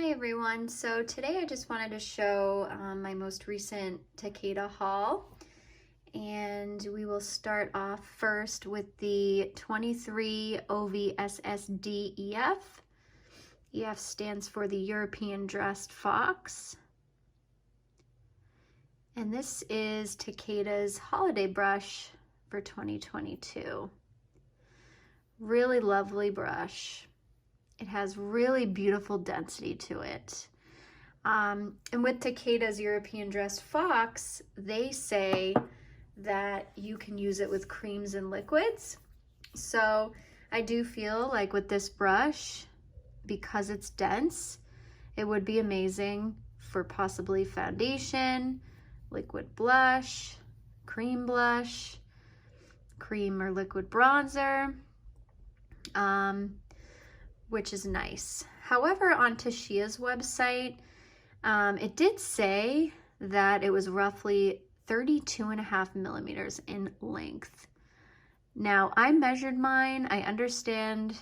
Hi everyone, so today I just wanted to show my most recent Takeda haul, and we will start off first with the 23 OVSSD EF. EF stands for the European Dressed Fox, and this is Takeda's holiday brush for 2022. Really lovely brush. It has really beautiful density to it. And with Takeda's European Dressed Fox, they say that you can use it with creams and liquids. So I do feel like with this brush, because it's dense, it would be amazing for possibly foundation, liquid blush, cream or liquid bronzer. Which is nice. However, on Tashia's website, it did say that it was roughly 32.5 millimeters in length. Now, I measured mine. I understand,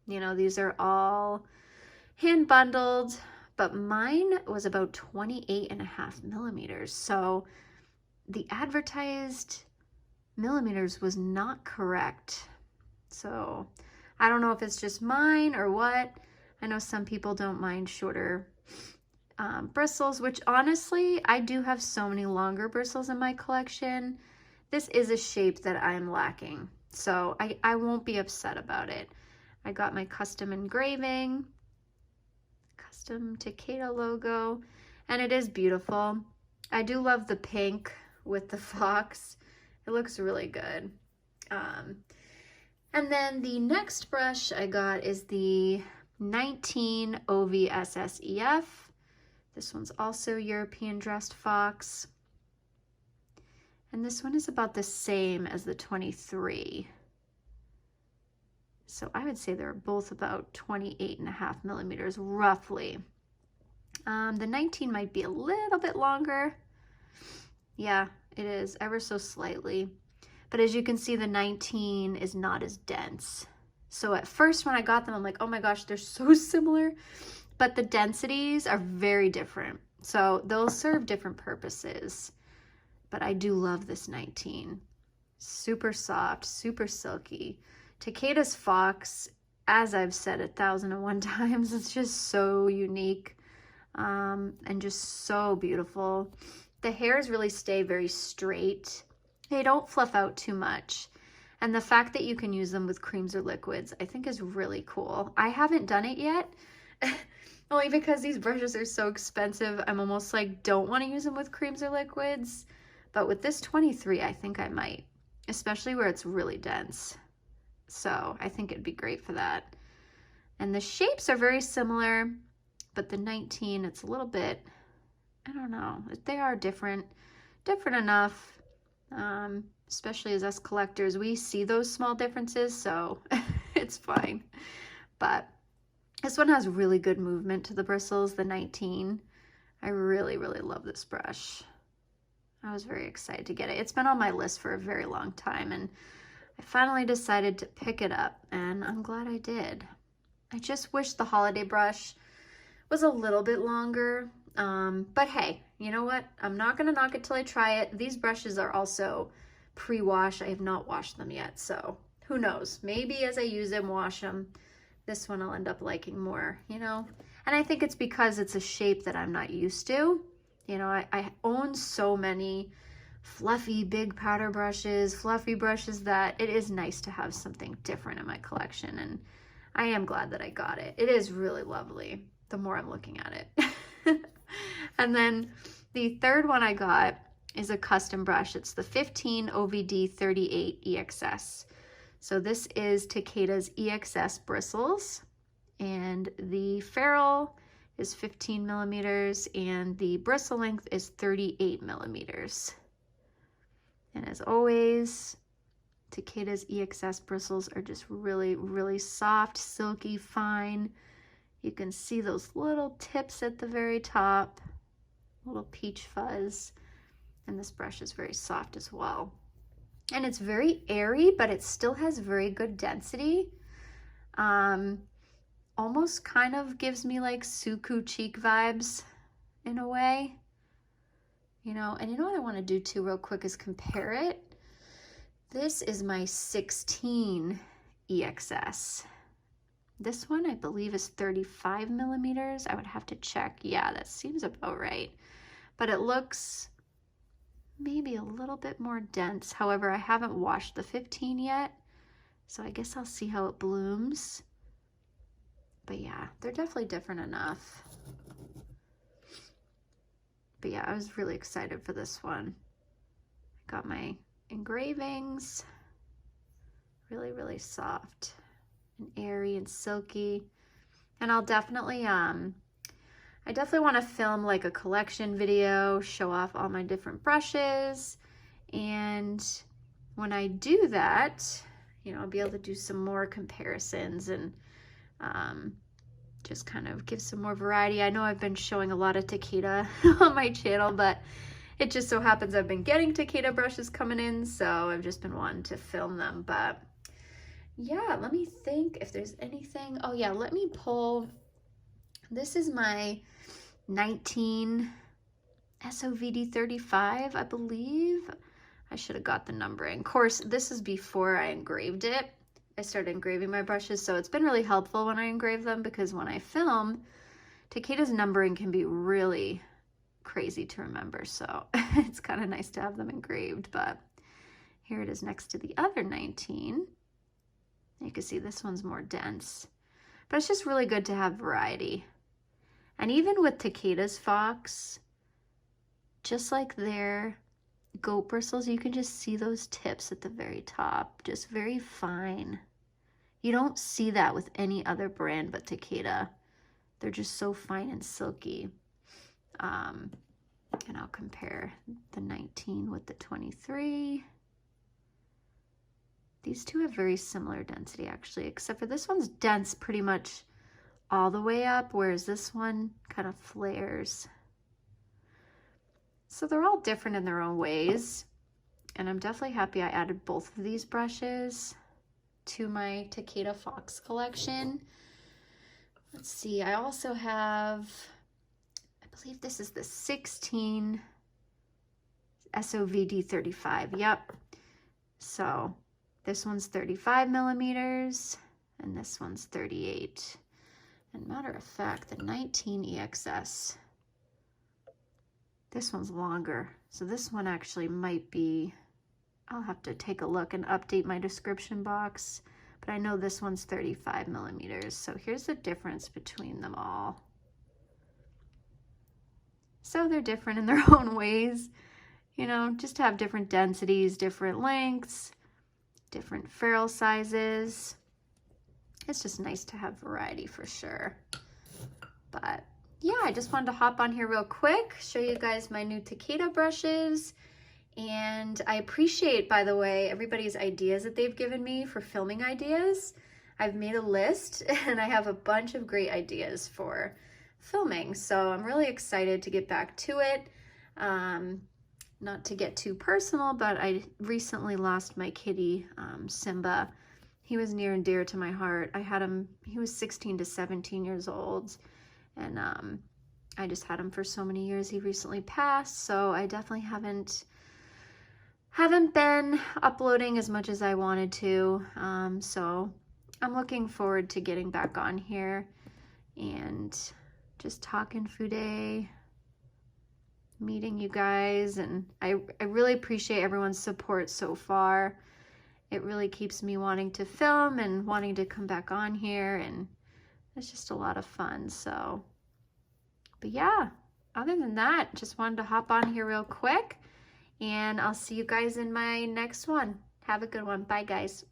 you know, these are all hand bundled, but mine was about 28.5 millimeters. So the advertised millimeters was not correct. So I don't know if it's just mine or what. I know some people don't mind shorter bristles, which honestly, I do have so many longer bristles in my collection. This is a shape that I'm lacking, so I won't be upset about it. I got my custom engraving, custom Takeda logo, and it is beautiful. I do love the pink with the fox. It looks really good. And then the next brush I got is the 19 OVSS EF. This one's also European Dressed Fox. And this one is about the same as the 23. So I would say they're both about 28.5 millimeters roughly. The 19 might be a little bit longer. Yeah, it is ever so slightly. But as you can see, the 19 is not as dense. So at first when I got them, I'm like, oh my gosh, they're so similar, but the densities are very different. So they'll serve different purposes. But I do love this 19. Super soft, super silky. Takeda's Fox, as I've said 1,001 times, it's just so unique and just so beautiful. The hairs really stay very straight. They don't fluff out too much. And the fact that you can use them with creams or liquids, I think is really cool. I haven't done it yet, only because these brushes are so expensive. I'm almost like, don't want to use them with creams or liquids. But with this 23, I think I might, especially where it's really dense. So I think it'd be great for that. And the shapes are very similar, but the 19, it's a little bit, I don't know, they are different enough. Especially as us collectors, we see those small differences, so it's fine. But this one has really good movement to the bristles, the 19. I really, really love this brush. I was very excited to get it. It's been on my list for a very long time, and I finally decided to pick it up, and I'm glad I did. I just wish the holiday brush was a little bit longer, but hey, you know what? I'm not gonna knock it till I try it. These brushes are also pre-wash. I have not washed them yet, so who knows? Maybe as I use them, wash them, this one I'll end up liking more, you know? And I think it's because it's a shape that I'm not used to. You know, I own so many fluffy big powder brushes, fluffy brushes, that it is nice to have something different in my collection, and I am glad that I got it. It is really lovely the more I'm looking at it. And then the third one I got is a custom brush. It's the 15 OVD38 EXS. So this is Takeda's EXS bristles, and the ferrule is 15 millimeters and the bristle length is 38 millimeters. And as always, Takeda's EXS bristles are just really, really soft, silky, fine. You can see those little tips at the very top, little peach fuzz. And this brush is very soft as well. And it's very airy, but it still has very good density. almost kind of gives me like Suku cheek vibes in a way. You know, and you know what I want to do too real quick is compare it. This is my 16 EXS. This one I believe is 35 millimeters. I would have to check. Yeah, that seems about right. But it looks maybe a little bit more dense. However, I haven't washed the 15 yet, so I guess I'll see how it blooms. But yeah, they're definitely different enough. But yeah, I was really excited for this one. Got my engravings. Really, really soft and airy and silky. And I'll definitely, I definitely want to film like a collection video, show off all my different brushes. And when I do that, you know, I'll be able to do some more comparisons and just kind of give some more variety. I know I've been showing a lot of Takeda on my channel, but it just so happens I've been getting Takeda brushes coming in, so I've just been wanting to film them. But yeah, let me think if there's anything. Oh yeah, let me pull. This is my 19 SOVD35, I believe. I should have got the numbering. Of course, this is before I engraved it. I started engraving my brushes, so it's been really helpful when I engrave them, because when I film, Takeda's numbering can be really crazy to remember, so it's kind of nice to have them engraved. But here it is next to the other 19. You can see this one's more dense, but it's just really good to have variety. And even with Takeda's Fox, just like their goat bristles, you can just see those tips at the very top, just very fine. You don't see that with any other brand but Takeda. They're just so fine and silky. And I'll compare the 19 with the 23. These two have very similar density actually, except for this one's dense pretty much all the way up, whereas this one kind of flares. So they're all different in their own ways. And I'm definitely happy I added both of these brushes to my Takeda Fox collection. Let's see, I also have, I believe this is the 16 SOVD35. Yep. So this one's 35 millimeters and this one's 38. And matter of fact, the 19 EXS, this one's longer. So this one actually might be, I'll have to take a look and update my description box, but I know this one's 35 millimeters. So here's the difference between them all. So they're different in their own ways, you know, just have different densities, different lengths, different ferrule sizes. It's just nice to have variety for sure. But yeah, I just wanted to hop on here real quick, show you guys my new Takeda brushes. And I appreciate, by the way, everybody's ideas that they've given me for filming ideas. I've made a list and I have a bunch of great ideas for filming. So I'm really excited to get back to it. Not to get too personal, but I recently lost my kitty, Simba. He was near and dear to my heart. I had him, he was 16 to 17 years old. And I just had him for so many years. He recently passed, so I definitely haven't been uploading as much as I wanted to. So I'm looking forward to getting back on here and just talking Fude, meeting you guys. And I really appreciate everyone's support so far. It really keeps me wanting to film and wanting to come back on here, and it's just a lot of fun. So, but yeah, other than that, just wanted to hop on here real quick, and I'll see you guys in my next one. Have a good one. Bye, guys.